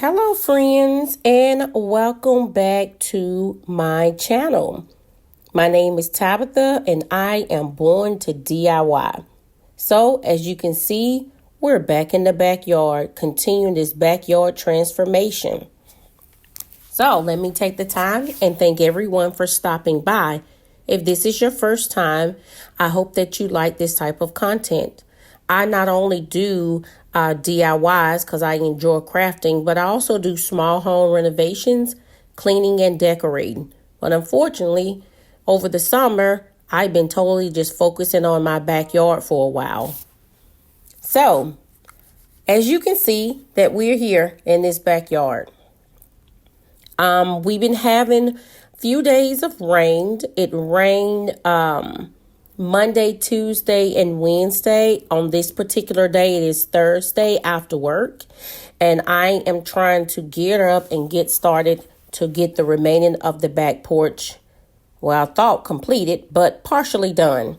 Hello friends, and welcome back to my channel. My name is Tabitha and I am born to DIY. So as you can see, we're back in the backyard, continuing this backyard transformation. So let me take the time and thank everyone for stopping by. If this is your first time, I hope that you like this type of content. I not only do DIYs because I enjoy crafting, but I also do small home renovations, cleaning, and decorating. But unfortunately, over the summer, I've been totally just focusing on my backyard for a while. So, as you can see that we're here in this backyard. We've been having few days of rain. It rained Monday, Tuesday, and Wednesday. On this particular day, it is Thursday after work. And I am trying to gear up and get started to get the remaining of the back porch, well, I thought completed, but partially done.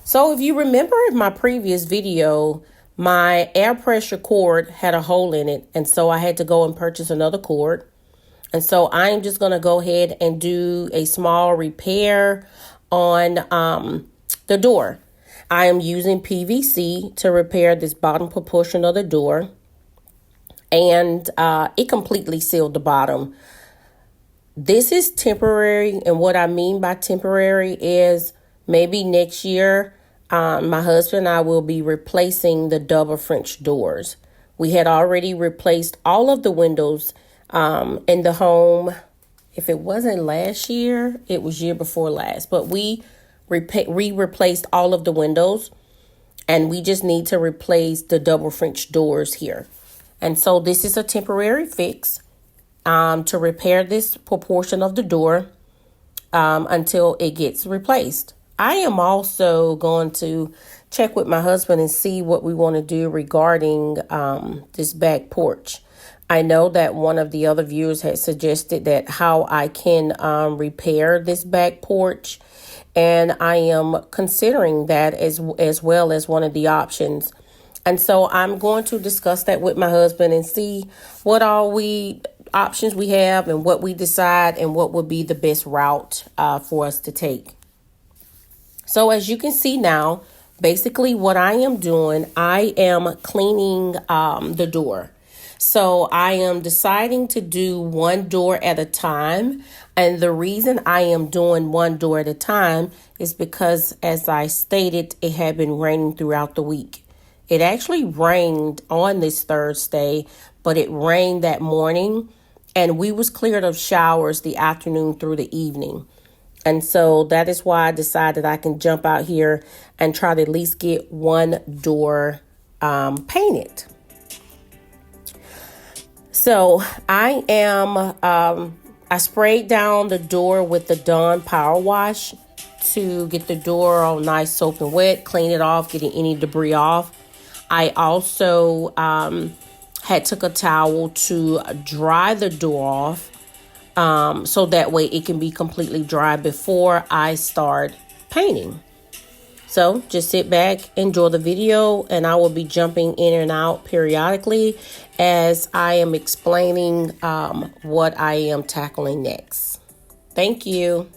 So if you remember in my previous video, my air pressure cord had a hole in it. And so I had to go and purchase another cord. And so I'm just going to go ahead and do a small repair on the door. I am using PVC to repair this bottom portion of the door. And it completely sealed the bottom. This is temporary. And what I mean by temporary is maybe next year, my husband and I will be replacing the double French doors. We had already replaced all of the windows in the home. If it wasn't last year, it was year before last. But we replaced all of the windows, and we just need to replace the double French doors here. And so this is a temporary fix to repair this proportion of the door until it gets replaced. I am also going to check with my husband and see what we want to do regarding this back porch. I know that one of the other viewers had suggested that how I can repair this back porch. And I am considering that as well as one of the options. And so I'm going to discuss that with my husband and see what all options we have and what we decide and what would be the best route for us to take. So as you can see now, basically what I am doing, I am cleaning the door. So I am deciding to do one door at a time. And the reason I am doing one door at a time is because, as I stated, it had been raining throughout the week. It actually rained on this Thursday, but it rained that morning. And we was cleared of showers the afternoon through the evening. And so that is why I decided I can jump out here and try to at least get one door painted. So I sprayed down the door with the Dawn Power Wash to get the door all nice soap and wet, clean it off, getting any debris off. I also had took a towel to dry the door off so that way it can be completely dry before I start painting. So just sit back, enjoy the video, and I will be jumping in and out periodically as I am explaining what I am tackling next. Thank you.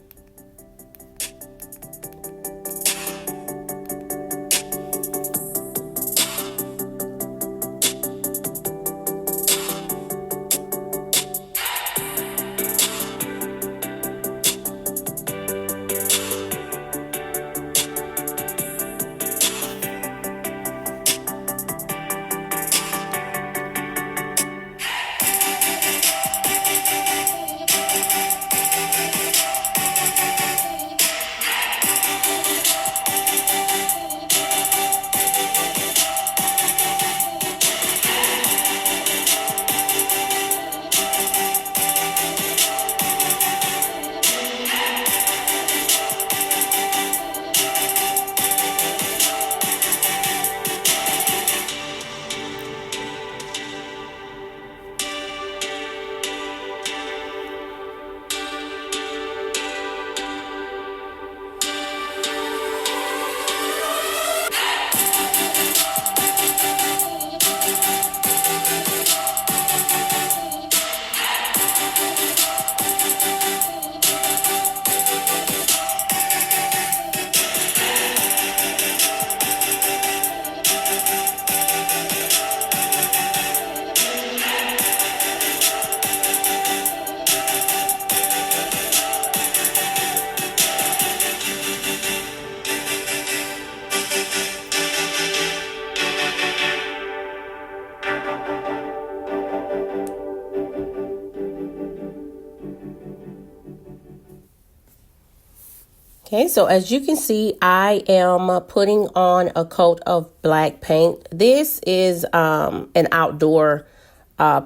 Okay, so as you can see, I am putting on a coat of black paint. This is an outdoor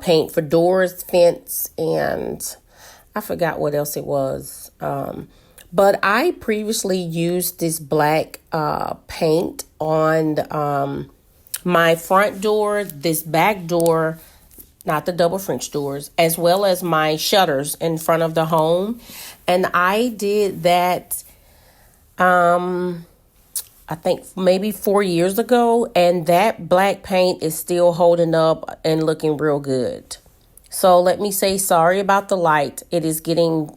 paint for doors, fence, and I forgot what else it was. But I previously used this black paint on my front door, this back door, not the double French doors, as well as my shutters in front of the home. And I did that I think maybe 4 years ago, and that black paint is still holding up and looking real good. So let me say sorry about the light. It is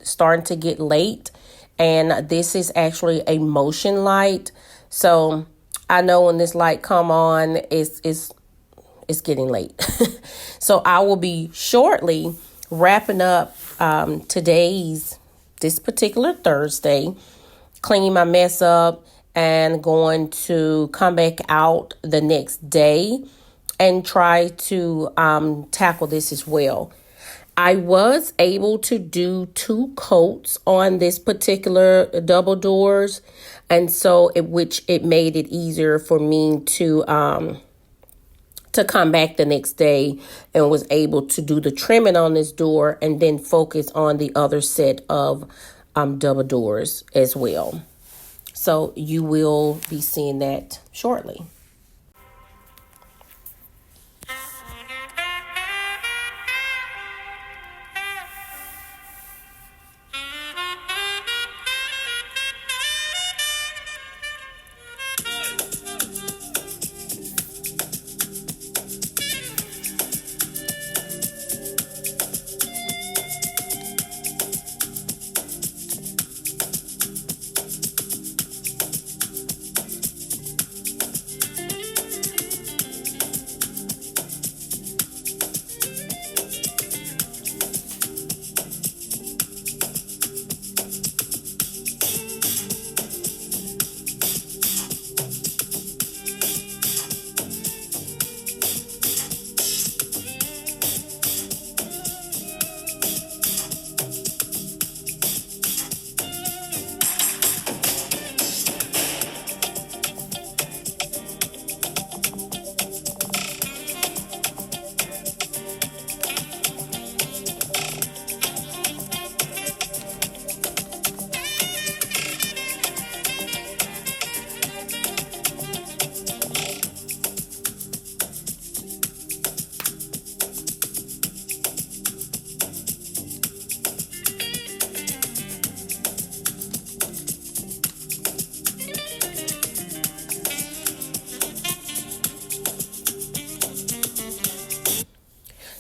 starting to get late, and this is actually a motion light. So I know when this light come on, it's getting late. So I will be shortly wrapping up this particular Thursday, cleaning my mess up, and going to come back out the next day and try to tackle this as well. I was able to do 2 coats on this particular double doors, and so which it made it easier for me to come back the next day, and was able to do the trimming on this door and then focus on the other set of double doors as well. So you will be seeing that shortly.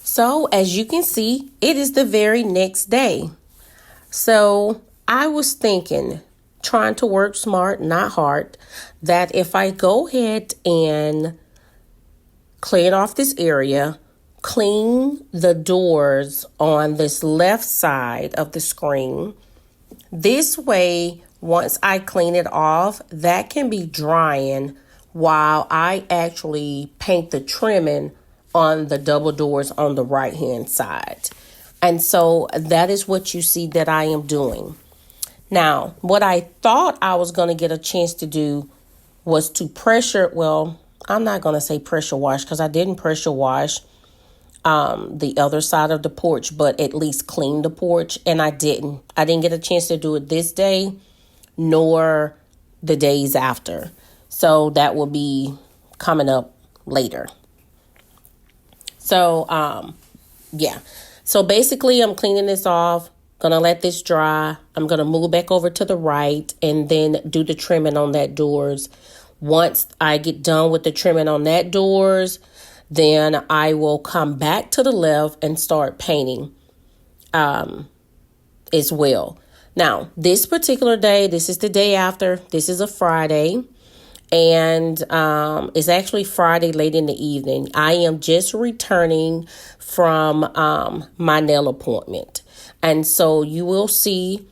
So as you can see, it is the very next day. So I was thinking, trying to work smart, not hard, that if I go ahead and clean off this area, clean the doors on this left side of the screen, this way, once I clean it off, that can be drying while I actually paint the trimming on the double doors on the right hand side. And so that is what you see that I am doing. Now, what I thought I was going to get a chance to do was to I'm not going to say pressure wash, because I didn't pressure wash the other side of the porch, but at least clean the porch, and I didn't get a chance to do it this day nor the days after. So that will be coming up later. So so basically I'm cleaning this off, gonna let this dry. I'm gonna move back over to the right and then do the trimming on that doors. Once I get done with the trimming on that doors, then I will come back to the left and start painting as well. Now, this particular day, this is the day after. This is a Friday, and it's actually Friday late in the evening. I am just returning from my nail appointment. And so you will see,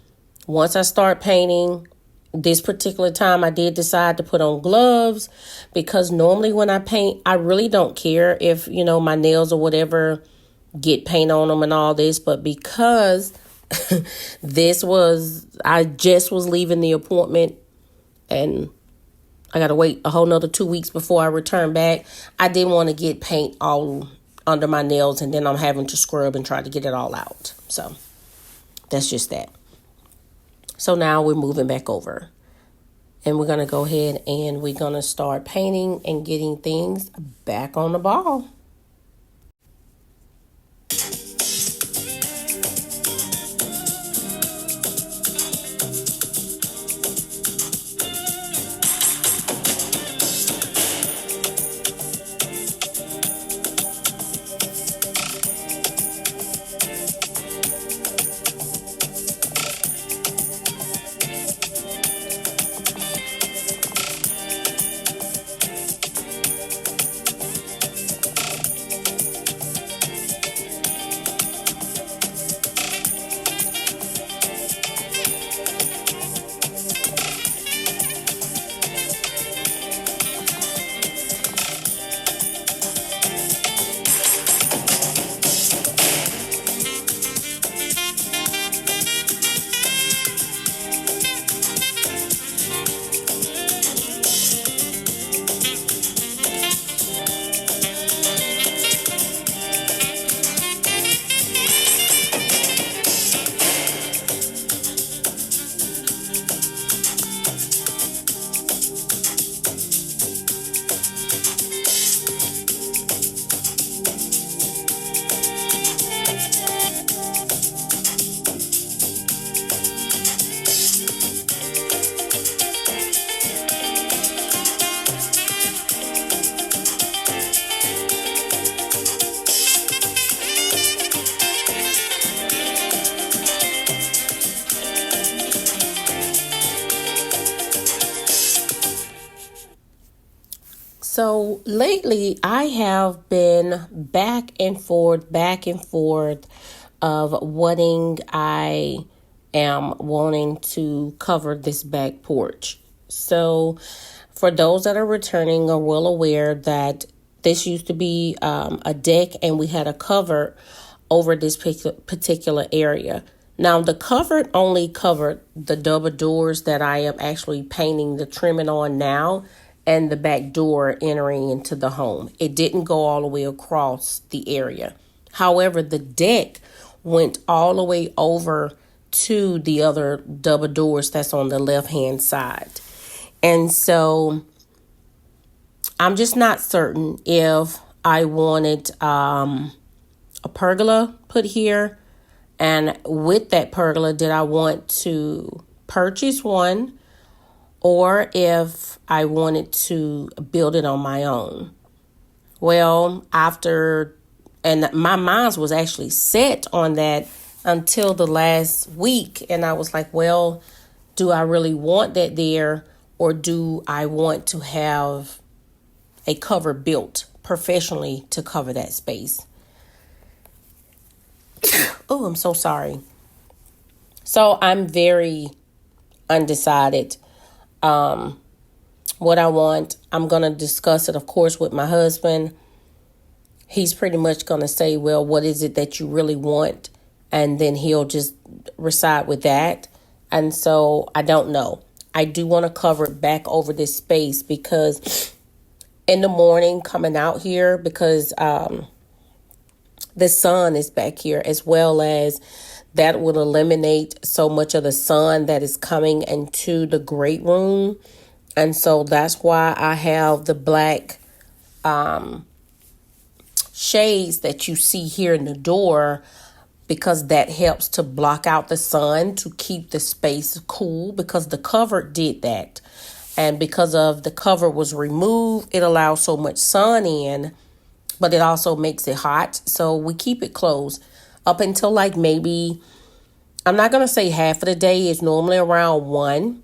once I start painting, this particular time I did decide to put on gloves, because normally when I paint, I really don't care if, my nails or whatever get paint on them and all this. But because I just was leaving the appointment, and I got to wait a whole nother 2 weeks before I return back. I didn't want to get paint all under my nails, and then I'm having to scrub and try to get it all out. So that's just that. So now we're moving back over, and we're going to go ahead and we're going to start painting and getting things back on the ball. So lately I have been back and forth of I am wanting to cover this back porch. So for those that are returning are well aware that this used to be a deck, and we had a cover over this particular area. Now, the cover only covered the double doors that I am actually painting the trimming on now, and the back door entering into the home. It didn't go all the way across the area. However, the deck went all the way over to the other double doors that's on the left-hand side. And so I'm just not certain if I wanted a pergola put here. And with that pergola, did I want to purchase one, or if I wanted to build it on my own? Well, and my mind was actually set on that until the last week. And I was like, well, do I really want that there, or do I want to have a cover built professionally to cover that space? Oh, I'm so sorry. So I'm very undecided. What I want, I'm going to discuss it, of course, with my husband. He's pretty much going to say, well, what is it that you really want? And then he'll just reside with that. And so I don't know. I do want to cover it back over this space, because in the morning coming out here, because the sun is back here, as well as that would eliminate so much of the sun that is coming into the great room. And so that's why I have the black shades that you see here in the door, because that helps to block out the sun, to keep the space cool, because the cover did that. And because of the cover was removed, it allows so much sun in, but it also makes it hot. So we keep it closed up until like maybe, I'm not going to say half of the day. It's normally around 1.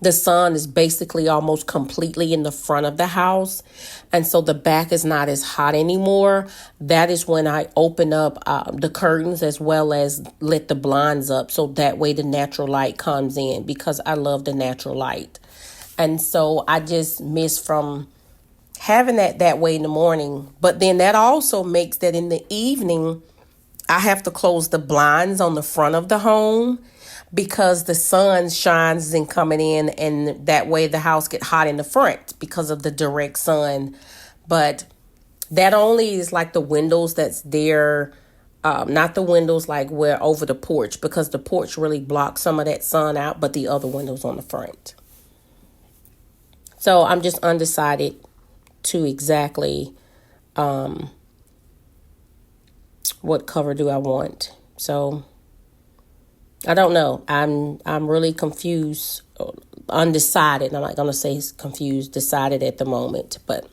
The sun is basically almost completely in the front of the house. And so the back is not as hot anymore. That is when I open up the curtains, as well as let the blinds up. So that way the natural light comes in, because I love the natural light. And so I just miss from having that way in the morning. But then that also makes that in the evening, I have to close the blinds on the front of the home because the sun shines and coming in, and that way the house get hot in the front because of the direct sun. But that only is like the windows that's there, not the windows like where over the porch, because the porch really blocks some of that sun out, but the other windows on the front. So I'm just undecided to exactly what cover do I want. So I don't know. I'm really confused, undecided. I'm not gonna say confused, decided at the moment. But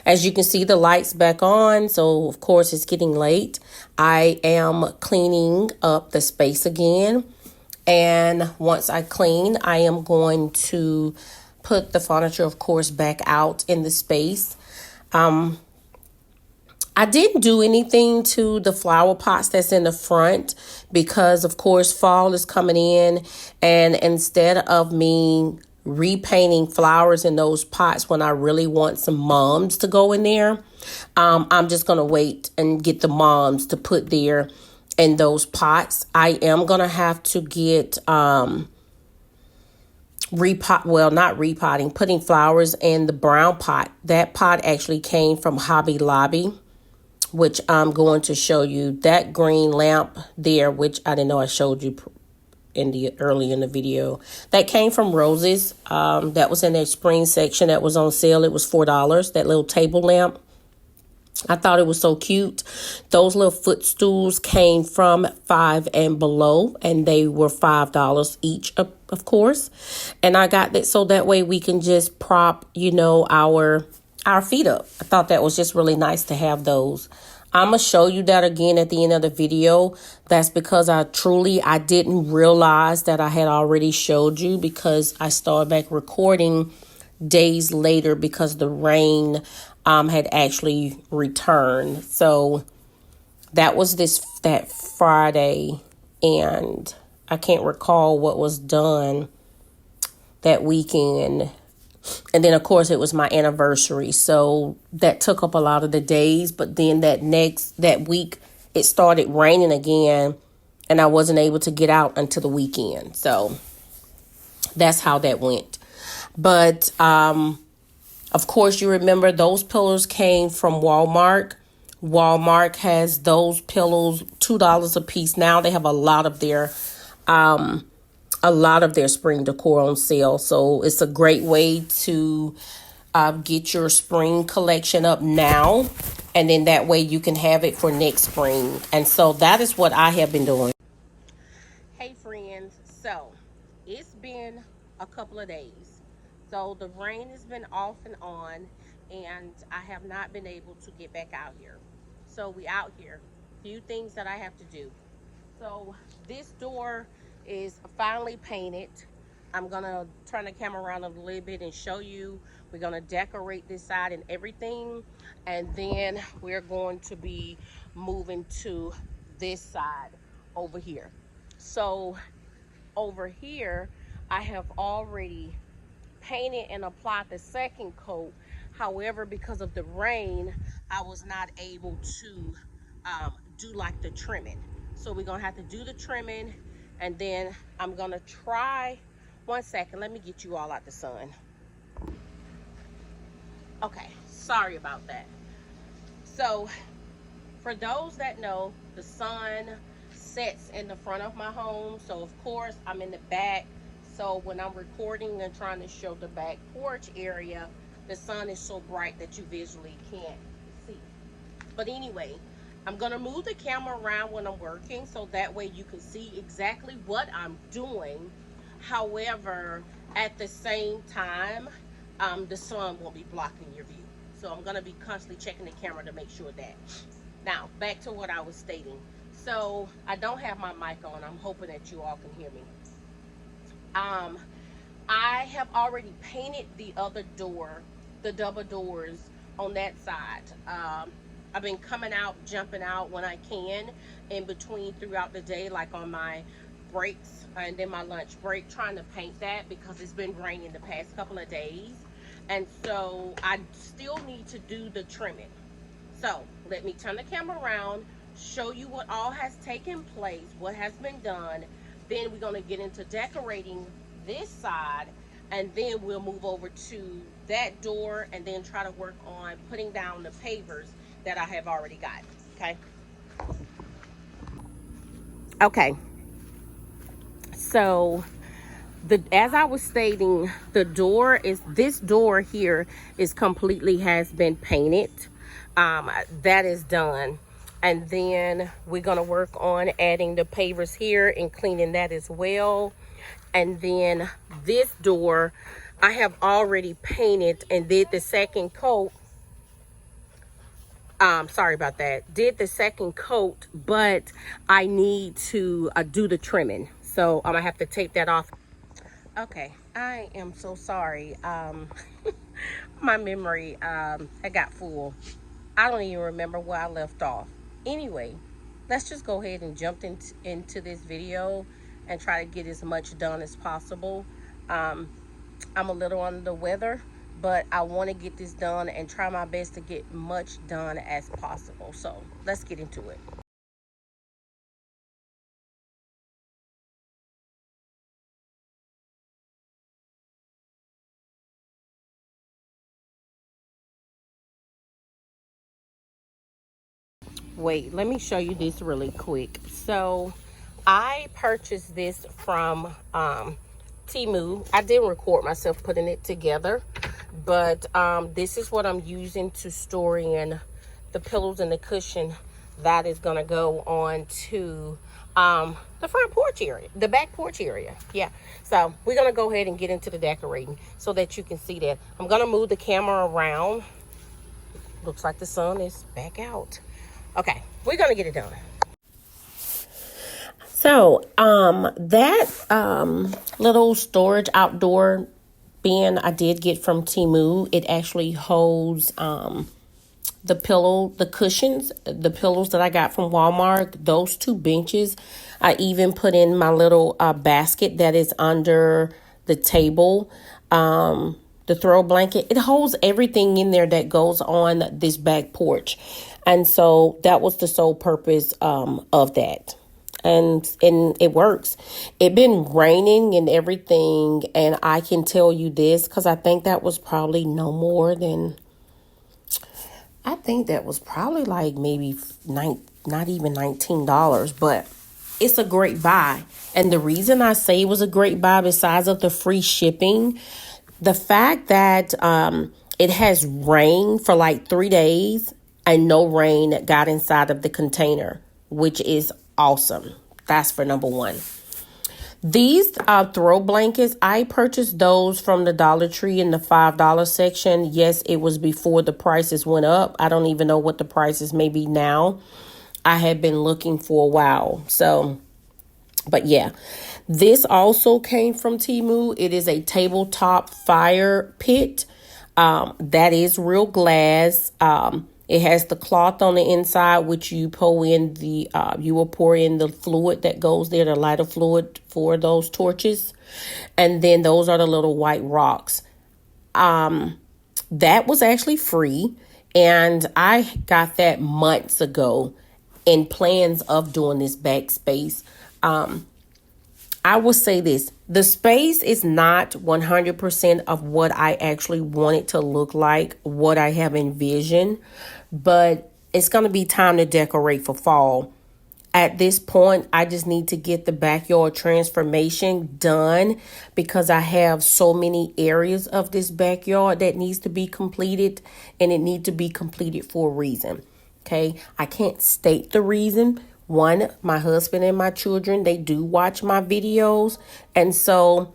as you can see, the light's back on. So of course it's getting late. I am cleaning up the space again. And once I clean, I am going to put the furniture, of course, back out in the space. I didn't do anything to the flower pots that's in the front because, of course, fall is coming in. And instead of me repainting flowers in those pots when I really want some mums to go in there, I'm just going to wait and get the mums to put there in those pots. I am going to have to get not repotting, putting flowers in the brown pot. That pot actually came from Hobby Lobby, which I'm going to show you. That green lamp there, which I didn't know I showed you early in the video, that came from Roses. That was in their spring section that was on sale. It was $4. That little table lamp, I thought it was so cute. Those little footstools came from Five and Below, and they were $5 each, of course. And I got that so that way we can just prop, our feet up. I thought that was just really nice to have those. I'm going to show you that again at the end of the video. That's because I didn't realize that I had already showed you, because I started back recording days later because the rain had actually returned. So that was that Friday, and I can't recall what was done that weekend. And then, of course, it was my anniversary. So that took up a lot of the days. But then that week, it started raining again, and I wasn't able to get out until the weekend. So that's how that went. But, of course, you remember those pillows came from Walmart. Walmart has those pillows $2 a piece. Now they have a lot of their spring decor on sale. So it's a great way to get your spring collection up now. And then that way you can have it for next spring. And so that is what I have been doing. Hey friends, so it's been a couple of days. So the rain has been off and on, and I have not been able to get back out here. So we out here. Few things that I have to do. So this door is finally painted. I'm gonna turn the camera around a little bit and show you. We're gonna decorate this side and everything, and then we're going to be moving to this side over here. So over here, I have already painted and applied the second coat. However, because of the rain, I was not able to do like the trimming. So we're gonna have to do the trimming, and then I'm gonna try. One second, let me get you all out the sun. Okay, sorry about that. So for those that know, the sun sets in the front of my home. So of course I'm in the back. So when I'm recording and trying to show the back porch area, the sun is so bright that you visually can't see. But anyway, I'm gonna move the camera around when I'm working so that way you can see exactly what I'm doing. However, at the same time, the sun won't be blocking your view. So I'm gonna be constantly checking the camera to make sure that. Now, back to what I was stating. So I don't have my mic on. I'm hoping that you all can hear me. I have already painted the other door, the double doors on that side. I've been coming out, jumping out when I can in between throughout the day, like on my breaks and then my lunch break, trying to paint that because it's been raining the past couple of days. And so I still need to do the trimming. So let me turn the camera around. show you what all has taken place, what has been done. Then we're going to get into decorating this side, and then we'll move over to that door and then try to work on putting down the pavers that I have already got. Okay. Okay. So as I was stating, this door here is completely has been painted. That is done. And then we're going to work on adding the pavers here and cleaning that as well. And then this door, I have already painted and did the second coat. Sorry about that. Did the second coat, but I need to do the trimming. So I'm going to have to take that off. Okay, I am so sorry. My memory, I got full. I don't even remember where I left off. Anyway, let's just go ahead and jump into this video and try to get as much done as possible. I'm a little under the weather, but I want to get this done and try my best to get much done as possible. So let's get into it. Wait, let me show you this really quick. So I purchased this from Temu. I didn't record myself putting it together, but this is what I'm using to store in the pillows and the cushion that is going to go on to the front porch area, the back porch area. Yeah, so we're going to go ahead and get into the decorating so that you can see that. I'm going to move the camera around. Looks like the sun is back out. Okay, we're gonna get it done. So, that little storage outdoor bin I did get from Temu. It actually holds the cushions, the pillows that I got from Walmart. Those two benches, I even put in my little basket that is under the table. The throw blanket, it holds everything in there that goes on this back porch. And so that was the sole purpose of that. And it works. It been raining and everything, and I can tell you this because I think that was probably like maybe not even $19, but it's a great buy. And the reason I say it was a great buy, besides of the free shipping, the fact that it has rained for like 3 days and no rain got inside of the container, which is awesome. That's for number one. These throw blankets, I purchased those from the Dollar Tree in the $5 section. Yes, it was before the prices went up. I don't even know what the prices may be now. I had been looking for a while. So, but yeah. This also came from Temu. It is a tabletop fire pit. That is real glass. It has the cloth on the inside, which you pour in you will pour in the fluid that goes there, the lighter fluid for those torches. And then those are the little white rocks. That was actually free. And I got that months ago in plans of doing this backspace. I will say this, the space is not 100% of what I actually want it to look like, what I have envisioned, but it's going to be time to decorate for fall. At this point, I just need to get the backyard transformation done because I have so many areas of this backyard that needs to be completed, and it needs to be completed for a reason. Okay, I can't state the reason. One, my husband and my children, they do watch my videos, and so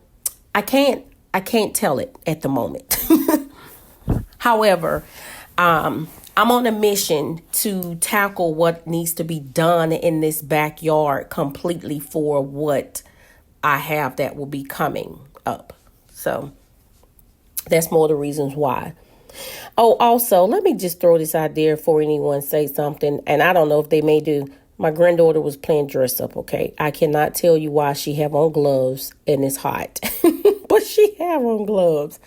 I can't tell it at the moment. However, I'm on a mission to tackle what needs to be done in this backyard completely for what I have that will be coming up. So that's more the reasons why. Oh, also, let me just throw this out there before anyone say something, and I don't know if they may do. My granddaughter was playing dress up, okay? I cannot tell you why she have on gloves and it's hot. But she have on gloves.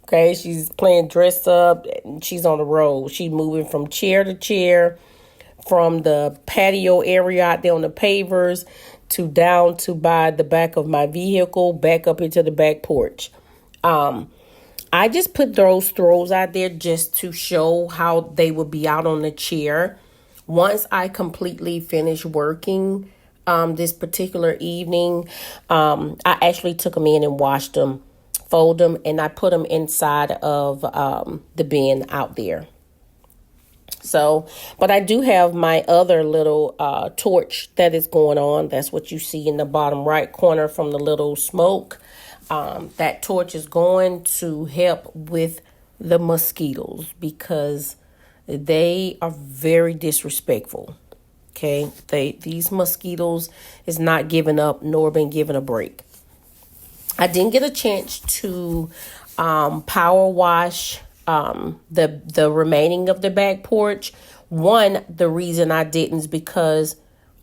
Okay, she's playing dress up and she's on the road. She's moving from chair to chair, from the patio area out there on the pavers to down to by the back of my vehicle, back up into the back porch. I just put those throws out there just to show how they would be out on the chair. Once I completely finish working this particular evening, I actually took them in and washed them, fold them, and I put them inside of the bin out there. So, but I do have my other little torch that is going on. That's what you see in the bottom right corner from the little smoke. That torch is going to help with the mosquitoes because they are very disrespectful. Okay, these mosquitoes is not giving up nor been given a break. I didn't get a chance to power wash the remaining of the back porch. One, the reason I didn't is because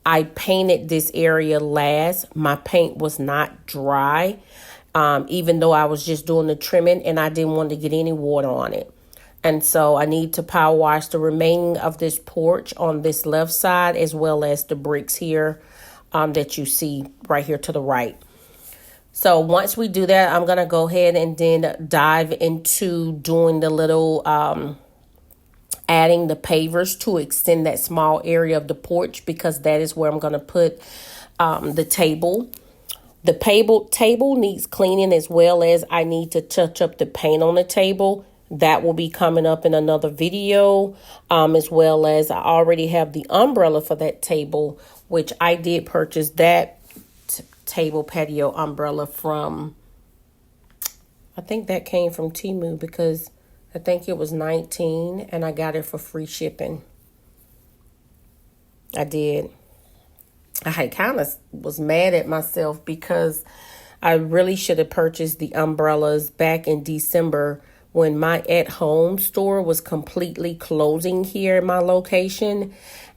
I painted this area last. My paint was not dry. Even though I was just doing the trimming and I didn't want to get any water on it. And so I need to power wash the remaining of this porch on this left side as well as the bricks here that you see right here to the right. So once we do that, I'm going to go ahead and then dive into doing the little adding the pavers to extend that small area of the porch because that is where I'm going to put the table. The table needs cleaning as well as I need to touch up the paint on the table. That will be coming up in another video, as well as I already have the umbrella for that table, which I did purchase that table patio umbrella from, I think that came from Temu because I think it was $19 and I got it for free shipping. I did. I kind of was mad at myself because I really should have purchased the umbrellas back in December when my at-home store was completely closing here in my location.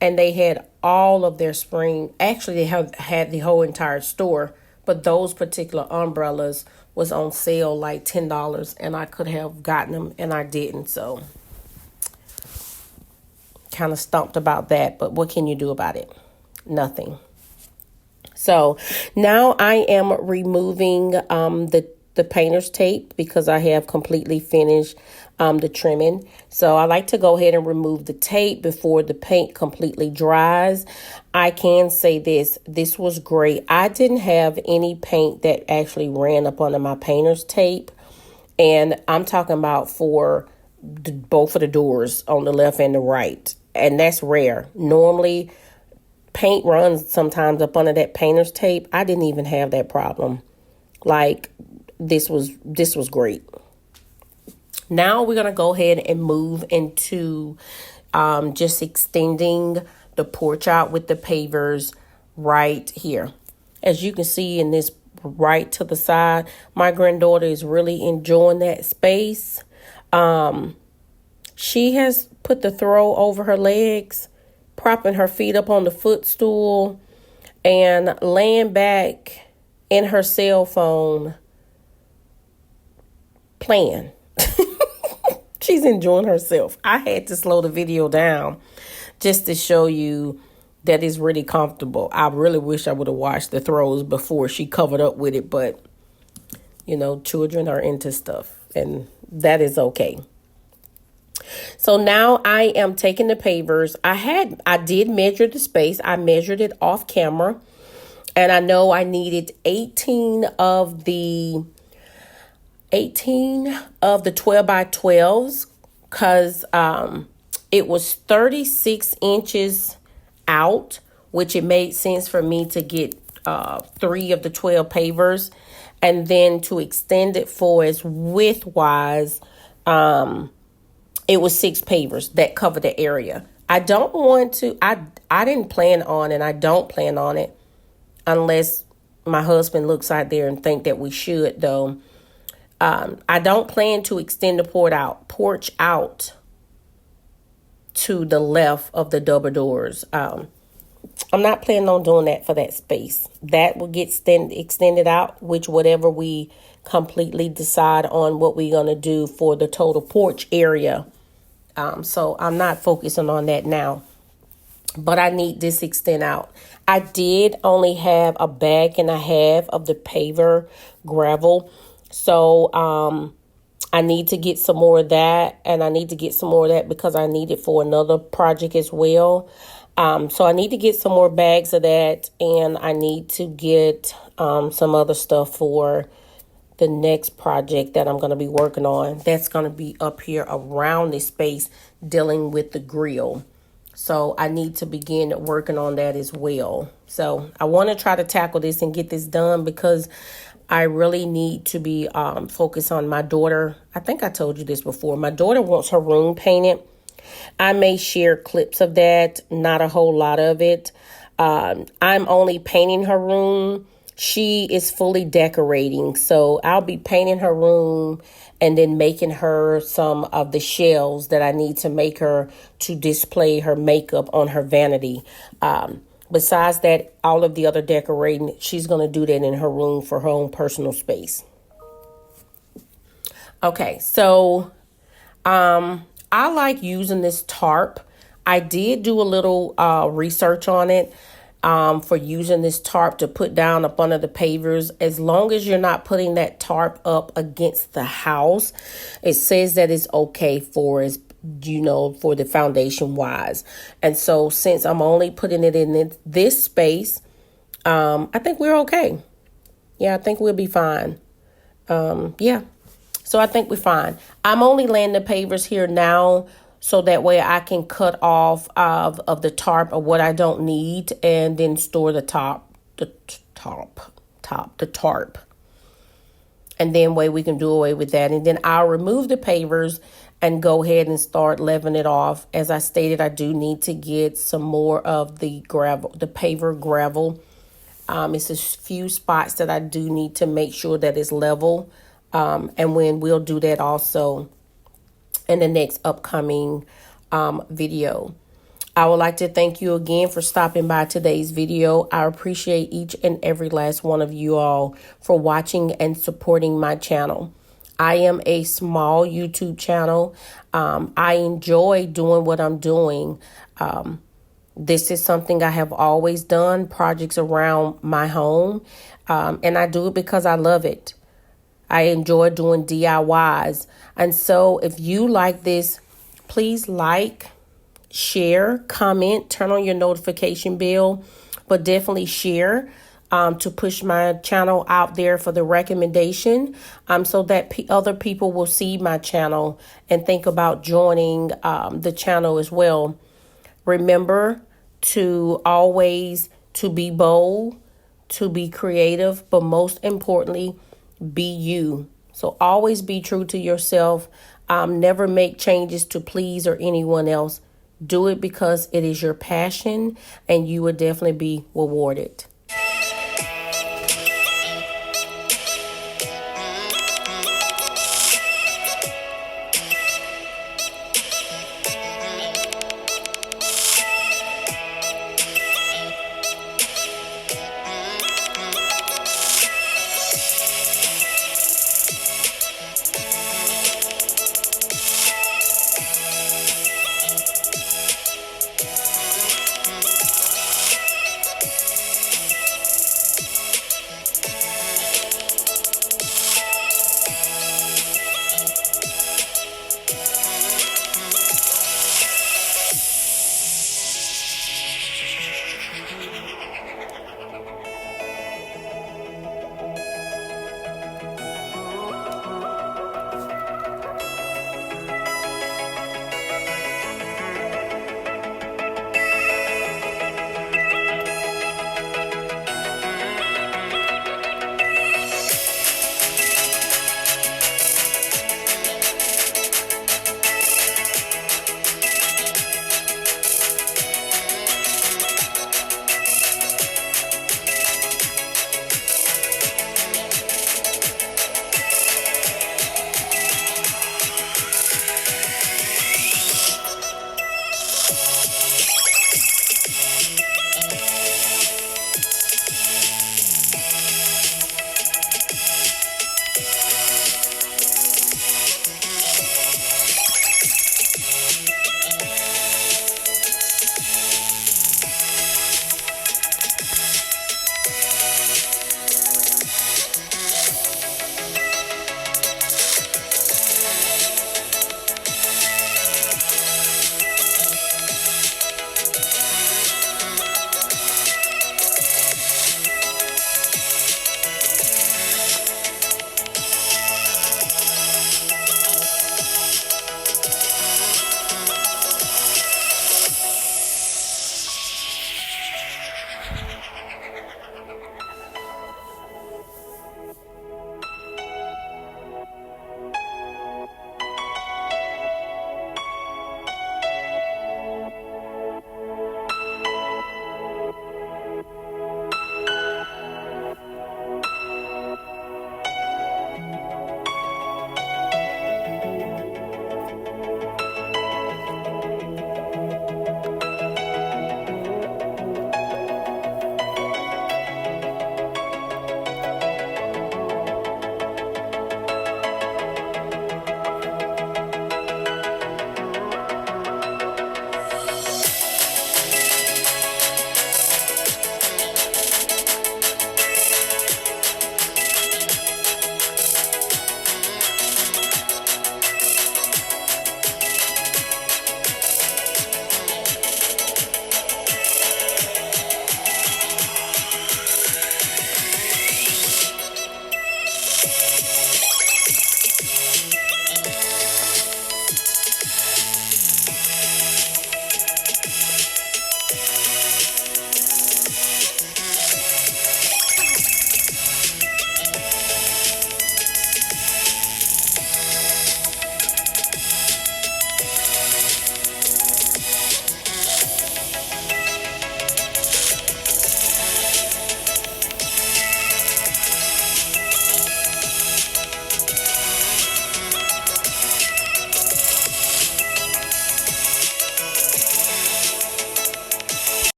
And they had all of their spring. Actually, they have had the whole entire store. But those particular umbrellas was on sale like $10. And I could have gotten them and I didn't. So kind of stumped about that. But what can you do about it? Nothing. So now I am removing the painter's tape because I have completely finished the trimming. So I like to go ahead and remove the tape before the paint completely dries. I can say this was great. I didn't have any paint that actually ran up under my painter's tape. And I'm talking about for both of the doors on the left and the right. And that's rare. Normally, paint runs sometimes up under that painter's tape. I didn't even have that problem. Like, this was great. Now we're going to go ahead and move into just extending the porch out with the pavers right here. As you can see in this right to the side, my granddaughter is really enjoying that space. She has put the throw over her legs, propping her feet up on the footstool and laying back in her cell phone playing. She's enjoying herself. I had to slow the video down just to show you that it's really comfortable. I really wish I would have watched the throws before she covered up with it, but you know, children are into stuff and that is okay. So now I am taking the pavers. I did measure the space. I measured it off camera. And I know I needed 18 of the 12 by 12s because it was 36 inches out, which it made sense for me to get 3 of the 12 pavers. And then to extend it for as width-wise, it was 6 pavers that covered the area. I don't want to, I didn't plan on, and I don't plan on it unless my husband looks out there and think that we should, though. I don't plan to extend the porch out to the left of the double doors. I'm not planning on doing that for that space. That will get extended out, which whatever we completely decide on what we're going to do for the total porch area. So I'm not focusing on that now. but I need this extend out. I did only have a bag and a half of the paver gravel. So I need to get some more of that, and I need to get some more of that because I need it for another project as well. So I need to get some more bags of that, and I need to get some other stuff for the next project that I'm going to be working on. That's going to be up here around this space dealing with the grill. So I need to begin working on that as well. So I want to try to tackle this and get this done because I really need to be focused on my daughter. I think I told you this before. My daughter wants her room painted. I may share clips of that, not a whole lot of it. I'm only painting her room. She is fully decorating. So I'll be painting her room and then making her some of the shelves that I need to make her to display her makeup on her vanity. Besides that, all of the other decorating, she's going to do that in her room for her own personal space. Okay, so I like using this tarp. I did do a little research on it for using this tarp to put down up under the pavers. As long as you're not putting that tarp up against the house, it says that it's okay for for the foundation wise. And so since I'm only putting it in this space, I think we're okay. Yeah, I think we'll be fine. Yeah. So I think we're fine. I'm only laying the pavers here now so that way I can cut off of the tarp of what I don't need and then store the tarp. And then we can do away with that. And then I'll remove the pavers and go ahead and start leveling it off. As I stated, I do need to get some more of the gravel, the paver gravel. It's a few spots that I do need to make sure that it's level. And when we'll do that also in the next upcoming video. I would like to thank you again for stopping by today's video. I appreciate each and every last one of you all for watching and supporting my channel. I am a small YouTube channel. I enjoy doing what I'm doing. This is something I have always done, projects around my home. And I do it because I love it. I enjoy doing DIYs. And so if you like this, please like, share, comment, turn on your notification bell, but definitely share to push my channel out there for the recommendation so that other people will see my channel and think about joining the channel as well. Remember to always to be bold, to be creative, but most importantly, be you. So always be true to yourself. Never make changes to please or anyone else. Do it because it is your passion and you will definitely be rewarded.